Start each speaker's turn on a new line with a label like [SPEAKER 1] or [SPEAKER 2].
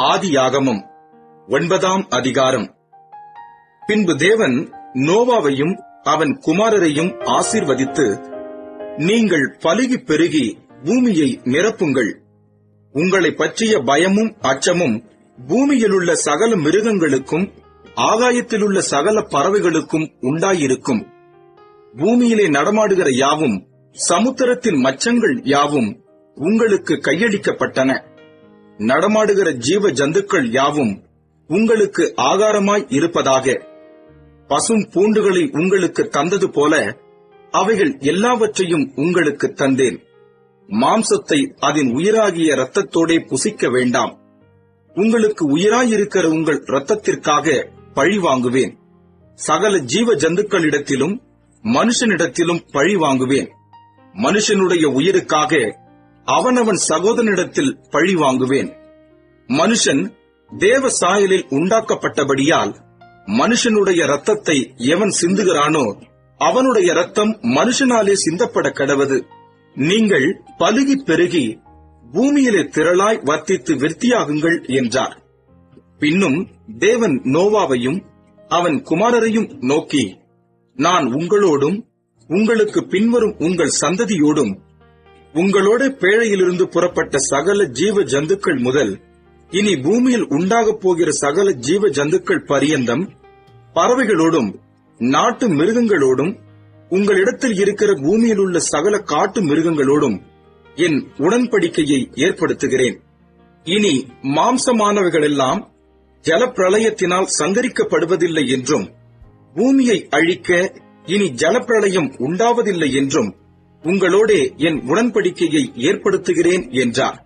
[SPEAKER 1] ஆதியாகமம் 9ஆம் அதிகாரம். பின்பு தேவன் நோவாவையும் அவன் குமாரரையும் ஆசீர்வதித்து, நீங்கள் பலுகிப் பெருகி பூமியை நிரப்புங்கள். உங்களை பற்றிய பயமும் அச்சமும் பூமியிலுள்ள சகல மிருகங்களுக்கும் ஆகாயத்திலுள்ள சகல பறவைகளுக்கும் உண்டாயிருக்கும். பூமியிலே நடமாடுகிற யாவும் சமுத்திரத்தின் மச்சங்கள் யாவும் உங்களுக்கு கையளிக்கப்பட்டன. நடமாடுகிற ஜீவ ஜந்துக்கள் யாவும் உங்களுக்கு ஆகாரமாய் இருப்பதாக. பசும் பூண்டுகளை உங்களுக்கு தந்தது போல அவைகள் எல்லாவற்றையும் உங்களுக்கு தந்தேன். மாம்சத்தை அதன் உயிராகிய இரத்தத்தோடே புசிக்க வேண்டாம். உங்களுக்கு உயிராயிருக்கிற உங்கள் இரத்தத்திற்காக பழி வாங்குவேன். சகல ஜீவ ஜந்துக்களிடத்திலும் மனுஷனிடத்திலும் பழி வாங்குவேன். மனுஷனுடைய உயிருக்காக அவனவன் சகோதரனிடத்தில் பழி வாங்குவேன். மனுஷன் தேவ சாயலில் உண்டாக்கப்பட்டபடியால் மனுஷனுடைய இரத்தத்தை எவன் சிந்துகிறானோ அவனுடைய இரத்தம் மனுஷனாலே சிந்தப்பட கடவது. நீங்கள் பலுகி பெருகி பூமியிலே திரளாய் வர்த்தித்து விருத்தியாகுங்கள் என்றார். பின்னும் தேவன் நோவாவையும் அவன் குமாரரையும் நோக்கி, நான் உங்களோடும் உங்களுக்கு பின்வரும் உங்கள் சந்ததியோடும் உங்களோட பேழையிலிருந்து புறப்பட்ட சகல ஜீவ ஜந்துக்கள் முதல் இனி பூமியில் உண்டாகப் போகிற சகல ஜீவ ஜந்துக்கள் பரியந்தம் பறவைகளோடும் நாட்டு மிருகங்களோடும் உங்களிடத்தில் இருக்கிற பூமியில் உள்ள சகல காட்டு மிருகங்களோடும் என் உடன்படிக்கையை ஏற்படுத்துகிறேன். இனி மாம்சமானவைகளெல்லாம் ஜலப்பிரளயத்தினால் சங்கரிக்கப்படுவதில்லை என்றும் பூமியை அழிக்க இனி ஜலப்பிரளயம் உண்டாவதில்லை என்றும் உங்களோடே என் உடன்படிக்கையை ஏற்படுத்துகிறேன் என்றார்.